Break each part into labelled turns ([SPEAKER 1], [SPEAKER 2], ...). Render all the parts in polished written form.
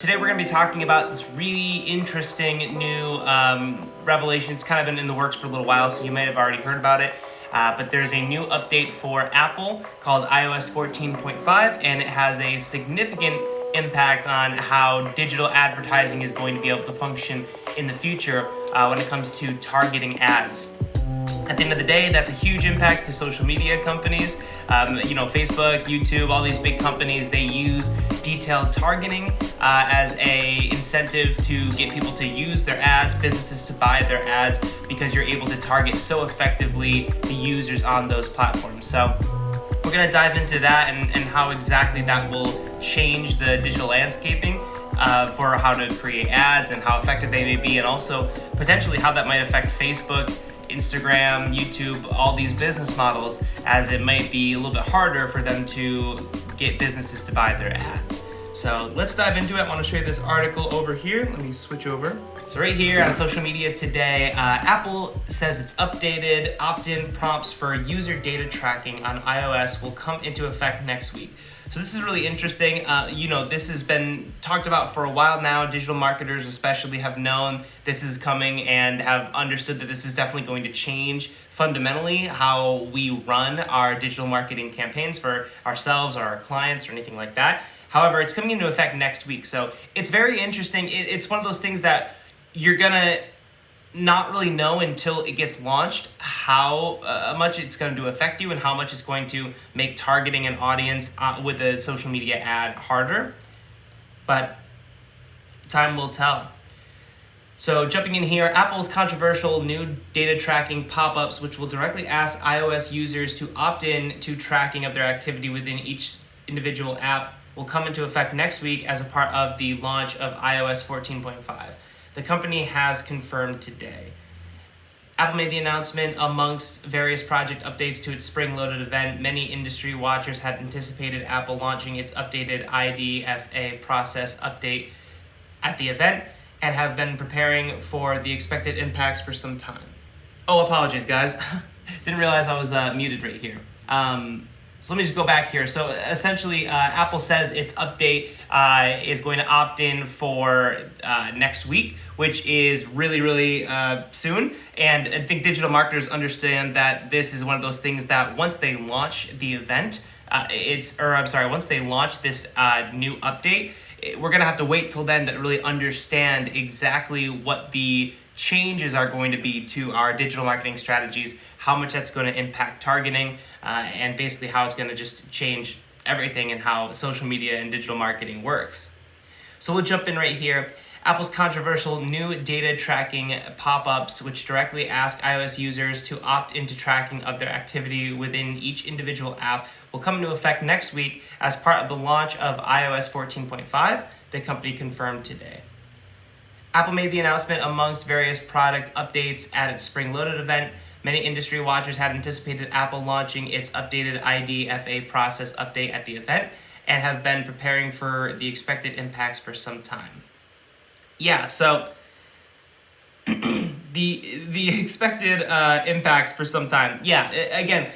[SPEAKER 1] Today we're going to be talking about this really interesting new revelation. It's kind of been in the works for a little while, so you might have already heard about it. But there's a new update for Apple called iOS 14.5, and it has a significant impact on how digital advertising is going to be able to function in the future when it comes to targeting ads. At the end of the day, that's a huge impact to social media companies. Facebook, YouTube, all these big companies, they use detailed targeting as a incentive to get people to use their ads, businesses to buy their ads, because you're able to target so effectively the users on those platforms. So we're going to dive into that and how exactly that will change the digital landscaping for how to create ads and how effective they may be, and also potentially how that might affect Facebook, Instagram, YouTube, all these business models, as it might be a little bit harder for them to get businesses to buy their ads. So let's dive into it. I want to show you this article over here. Let me switch over. So right here on social media today, Apple says its updated opt-in prompts for user data tracking on iOS will come into effect next week. So this is really interesting. This has been talked about for a while now. Digital marketers especially have known this is coming and have understood that this is definitely going to change fundamentally how we run our digital marketing campaigns for ourselves or our clients or anything like that. However, it's coming into effect next week. So it's very interesting. It's one of those things that you're going to not really know until it gets launched how much it's going to affect you and how much it's going to make targeting an audience with a social media ad harder. But time will tell. So jumping in here, Apple's controversial new data tracking pop-ups, which will directly ask iOS users to opt in to tracking of their activity within each individual app, will come into effect next week as a part of the launch of iOS 14.5. The company has confirmed today. Apple made the announcement amongst various project updates to its spring-loaded event. Many industry watchers had anticipated Apple launching its updated IDFA process update at the event and have been preparing for the expected impacts for some time. Oh, apologies, guys. Didn't realize I was muted right here. So let me just go back here. So essentially, Apple says its update is going to opt in for next week, which is really, really soon. And I think digital marketers understand that this is one of those things that once they launch the event, once they launch this new update, we're going to have to wait till then to really understand exactly what the changes are going to be to our digital marketing strategies, how much that's going to impact targeting, and basically how it's going to just change everything and how social media and digital marketing works. So we'll jump in right here. Apple's controversial new data tracking pop-ups, which directly ask iOS users to opt into tracking of their activity within each individual app, will come into effect next week as part of the launch of iOS 14.5, the company confirmed today. Apple made the announcement amongst various product updates at its spring-loaded event. Many industry watchers had anticipated Apple launching its updated IDFA process update at the event and have been preparing for the expected impacts for some time. Yeah, so the expected impacts for some time. Yeah, again,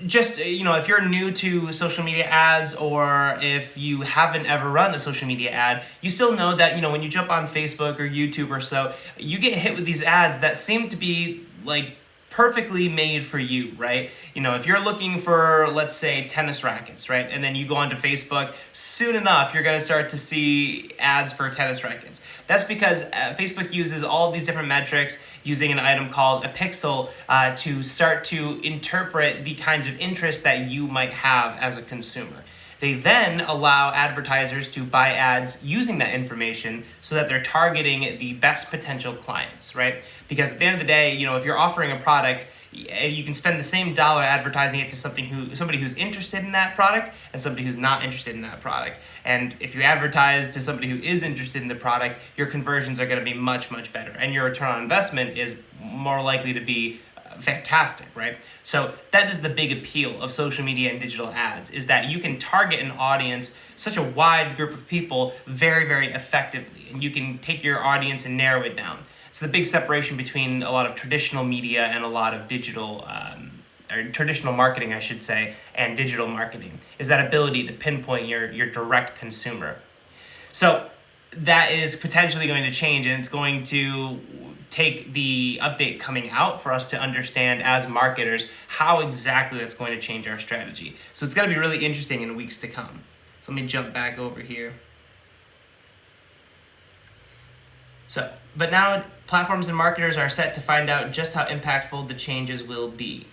[SPEAKER 1] just, if you're new to social media ads, or if you haven't ever run a social media ad, you still know that, when you jump on Facebook or YouTube or so, you get hit with these ads that seem to be like perfectly made for you, right? If you're looking for, let's say, tennis rackets, right? And then you go onto Facebook, soon enough, you're going to start to see ads for tennis rackets. That's because Facebook uses all of these different metrics using an item called a pixel to start to interpret the kinds of interests that you might have as a consumer. They then allow advertisers to buy ads using that information so that they're targeting the best potential clients, right? Because at the end of the day, if you're offering a product, you can spend the same dollar advertising it to somebody who's interested in that product and somebody who's not interested in that product. And if you advertise to somebody who is interested in the product, your conversions are going to be much, much better. And your return on investment is more likely to be fantastic, right? So that is the big appeal of social media and digital ads, is that you can target an audience, such a wide group of people, very, very effectively. And you can take your audience and narrow it down. It's the big separation between a lot of traditional media and a lot of digital, or traditional marketing, I should say, and digital marketing, is that ability to pinpoint your direct consumer. So that is potentially going to change, and it's going to take the update coming out for us to understand as marketers how exactly that's going to change our strategy. So it's going to be really interesting in weeks to come. So let me jump back over here. So, but now platforms and marketers are set to find out just how impactful the changes will be.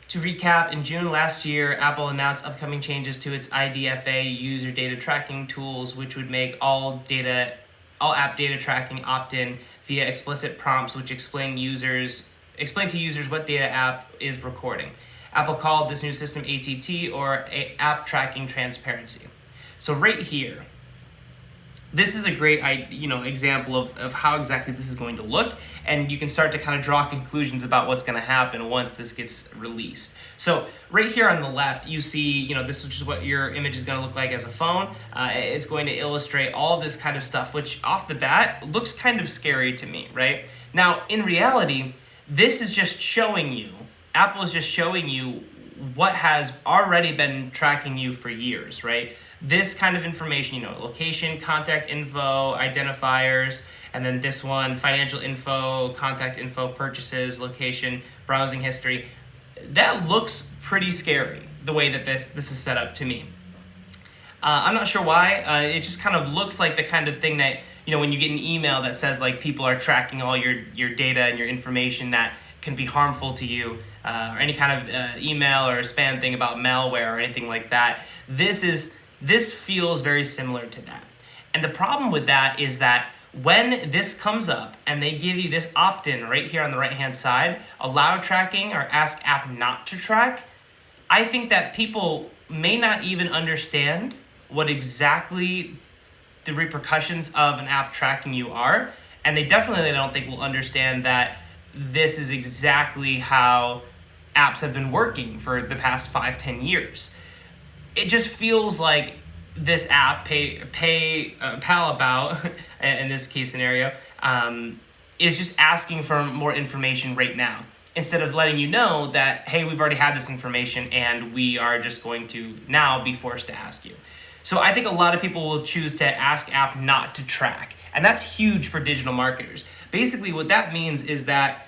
[SPEAKER 1] To recap, in June last year, Apple announced upcoming changes to its IDFA user data tracking tools, which would make all app data tracking opt-in via explicit prompts which explain to users what data app is recording. Apple called this new system ATT, or App Tracking Transparency. So right here, this is a great example of how exactly this is going to look, and you can start to kind of draw conclusions about what's going to happen once this gets released. So right here on the left, you see, this is just what your image is going to look like as a phone. It's going to illustrate all this kind of stuff, which off the bat looks kind of scary to me, right? Now, in reality, this is just showing you, Apple is just showing you what has already been tracking you for years, right? This kind of information, location, contact info, identifiers, and then this one, financial info, contact info, purchases, location, browsing history. That looks pretty scary, the way that this is set up to me. I'm not sure why. It just kind of looks like the kind of thing that, when you get an email that says like people are tracking all your data and your information that can be harmful to you, or any kind of email or spam thing about malware or anything like that. This feels very similar to that. And the problem with that is that when this comes up and they give you this opt-in right here on the right-hand side, allow tracking or ask app not to track, I think that people may not even understand what exactly the repercussions of an app tracking you are. And they definitely don't think will understand that this is exactly how apps have been working for the past 5-10 years. It just feels like this app, Pal About, in this case scenario, is just asking for more information right now, instead of letting you know that, hey, we've already had this information and we are just going to now be forced to ask you. So I think a lot of people will choose to ask app not to track, and that's huge for digital marketers. Basically, what that means is that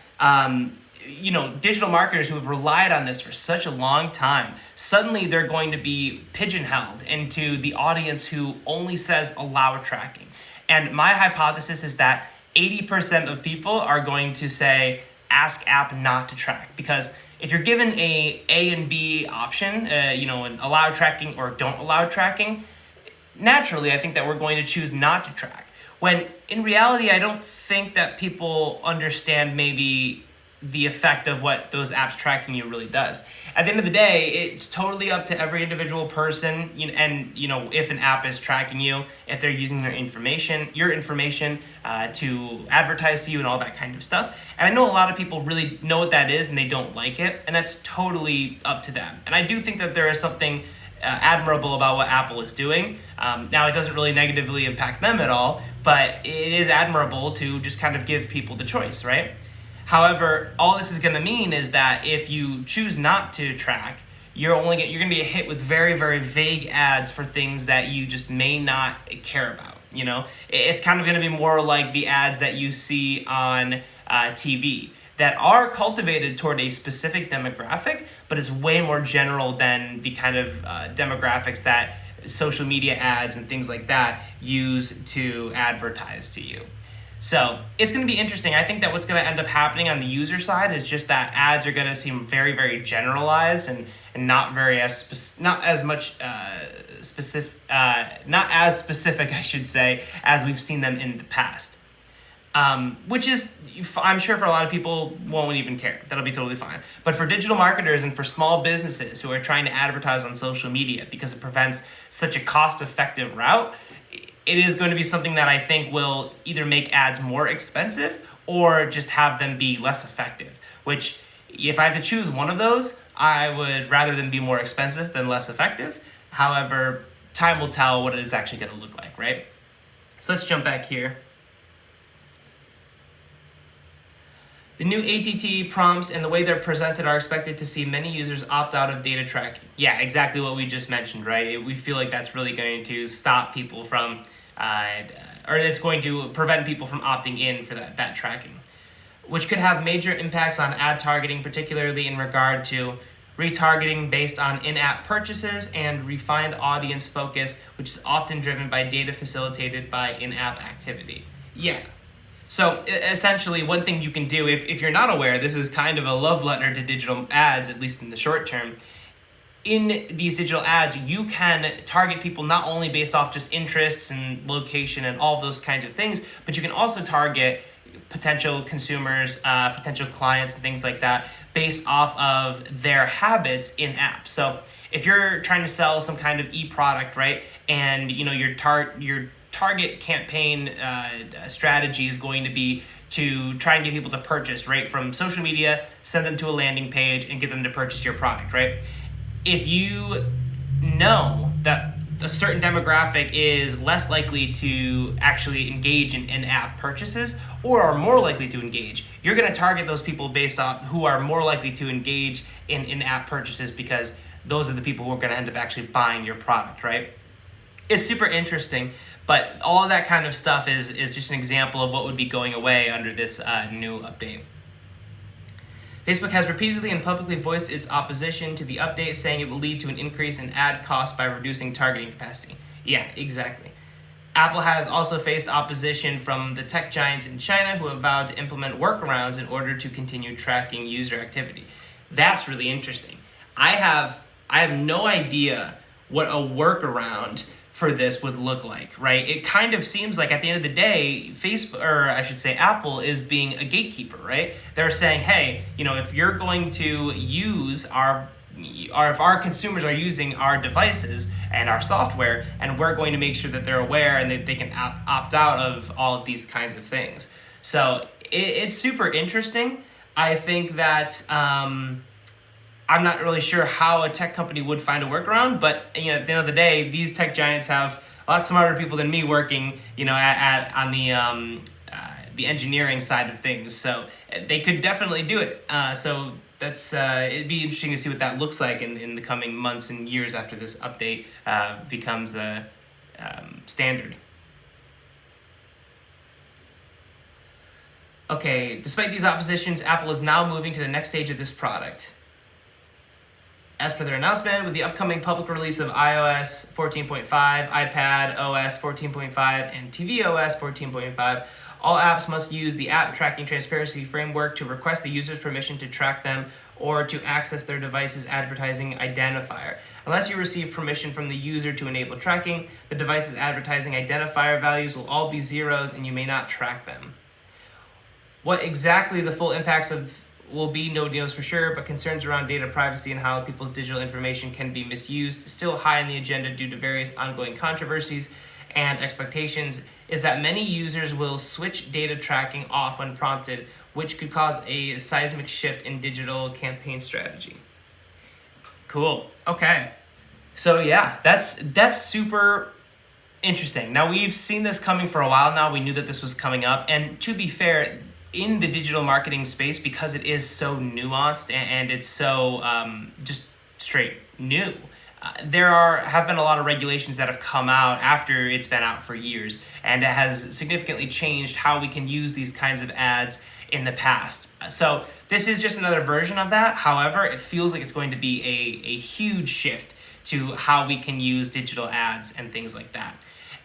[SPEAKER 1] digital marketers who have relied on this for such a long time, suddenly they're going to be pigeonholed into the audience who only says allow tracking. And my hypothesis is that 80% of people are going to say ask app not to track, because if you're given a and B option, an allow tracking or don't allow tracking, naturally I think that we're going to choose not to track. When in reality, I don't think that people understand maybe the effect of what those apps tracking you really does. At the end of the day, it's totally up to every individual person, and if an app is tracking you, if they're using your information to advertise to you and all that kind of stuff. And I know a lot of people really know what that is and they don't like it, and that's totally up to them. And I do think that there is something admirable about what Apple is doing. Now, it doesn't really negatively impact them at all, but it is admirable to just kind of give people the choice, right? However, all this is going to mean is that if you choose not to track, you're going to be hit with very, very vague ads for things that you just may not care about. It's kind of going to be more like the ads that you see on TV that are cultivated toward a specific demographic, but is way more general than the kind of demographics that social media ads and things like that use to advertise to you. So it's going to be interesting. I think that what's going to end up happening on the user side is just that ads are going to seem very, very generalized and not as specific, I should say, as we've seen them in the past. Which is, I'm sure for a lot of people, won't even care. That'll be totally fine. But for digital marketers and for small businesses who are trying to advertise on social media because it prevents such a cost-effective route, it is going to be something that I think will either make ads more expensive or just have them be less effective. Which, if I have to choose one of those, I would rather them be more expensive than less effective. However, time will tell what it is actually going to look like, right? So let's jump back here. The new ATT prompts and the way they're presented are expected to see many users opt out of data tracking. Yeah, exactly what we just mentioned, right? We feel like that's really going to stop people from or it's going to prevent people from opting in for that tracking, which could have major impacts on ad targeting, particularly in regard to retargeting based on in-app purchases and refined audience focus, which is often driven by data facilitated by in-app activity. Yeah. So essentially, one thing you can do, if you're not aware, this is kind of a love letter to digital ads, at least in the short term. In these digital ads, you can target people not only based off just interests and location and all of those kinds of things, but you can also target potential consumers, potential clients, and things like that based off of their habits in app. So if you're trying to sell some kind of e-product, right, and your target campaign strategy is going to be to try and get people to purchase, right, from social media, send them to a landing page, and get them to purchase your product, right? If you know that a certain demographic is less likely to actually engage in in-app purchases or are more likely to engage, you're going to target those people based on who are more likely to engage in in-app purchases, because those are the people who are going to end up actually buying your product, right? It's super interesting, but all of that kind of stuff is just an example of what would be going away under this new update. Facebook has repeatedly and publicly voiced its opposition to the update, saying it will lead to an increase in ad costs by reducing targeting capacity. Yeah, exactly. Apple has also faced opposition from the tech giants in China, who have vowed to implement workarounds in order to continue tracking user activity. That's really interesting. I have no idea what a workaround for this would look like, right? It kind of seems like at the end of the day, Facebook, or I should say Apple, is being a gatekeeper, right? They're saying, hey, if you're going to use or if our consumers are using our devices and our software, and we're going to make sure that they're aware and that they can opt out of all of these kinds of things. So it's super interesting. I think that I'm not really sure how a tech company would find a workaround, but at the end of the day, these tech giants have a lot smarter people than me working, on the engineering side of things. So they could definitely do it. So that's it'd be interesting to see what that looks like in the coming months and years after this update becomes a standard. Okay, despite these oppositions, Apple is now moving to the next stage of this product. As per their announcement, with the upcoming public release of iOS 14.5, iPad OS 14.5, and tvOS 14.5, all apps must use the App Tracking Transparency Framework to request the user's permission to track them or to access their device's advertising identifier. Unless you receive permission from the user to enable tracking, the device's advertising identifier values will all be zeros and you may not track them. What exactly the full impacts will be, nobody knows for sure, but concerns around data privacy and how people's digital information can be misused, still high on the agenda due to various ongoing controversies and expectations, is that many users will switch data tracking off when prompted, which could cause a seismic shift in digital campaign strategy. Cool. Okay. So yeah, that's super interesting. Now, we've seen this coming for a while now. We knew that this was coming up, and to be fair, in the digital marketing space, because it is so nuanced and it's so just straight new, there have been a lot of regulations that have come out after it's been out for years, and it has significantly changed how we can use these kinds of ads in the past. So this is just another version of that. However, it feels like it's going to be a huge shift to how we can use digital ads and things like that.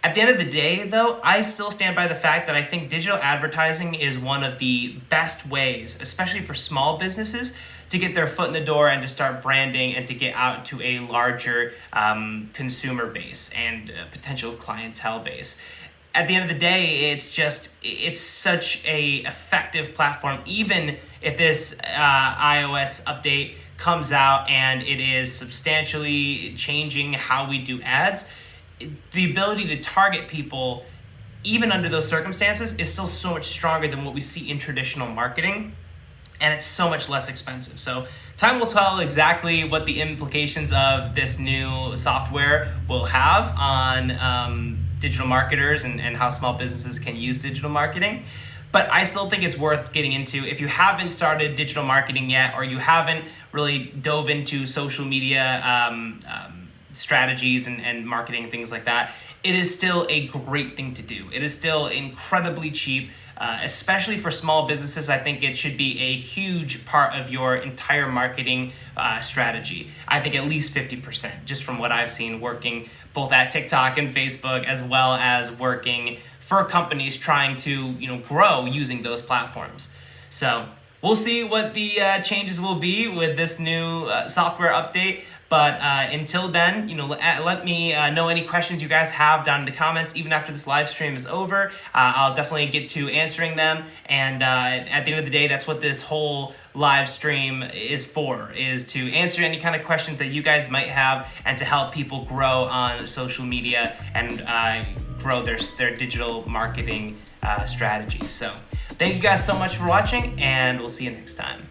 [SPEAKER 1] At the end of the day, though, I still stand by the fact that I think digital advertising is one of the best ways, especially for small businesses, to get their foot in the door and to start branding and to get out to a larger consumer base and potential clientele base. At the end of the day, it's such a effective platform. Even if this iOS update comes out and it is substantially changing how we do ads, the ability to target people, even under those circumstances, is still so much stronger than what we see in traditional marketing, and it's so much less expensive. So time will tell exactly what the implications of this new software will have on digital marketers and how small businesses can use digital marketing. But I still think it's worth getting into. If you haven't started digital marketing yet, or you haven't really dove into social media strategies and marketing and things like that, it is still a great thing to do. It is still incredibly cheap. Especially for small businesses, I think it should be a huge part of your entire marketing strategy. I think at least 50%, just from what I've seen working both at TikTok and Facebook, as well as working for companies trying to grow using those platforms. So we'll see what the changes will be with this new software update. But until then, let me know any questions you guys have down in the comments. Even after this live stream is over, I'll definitely get to answering them. And at the end of the day, that's what this whole live stream is for, is to answer any kind of questions that you guys might have and to help people grow on social media and grow their digital marketing strategies. So thank you guys so much for watching, and we'll see you next time.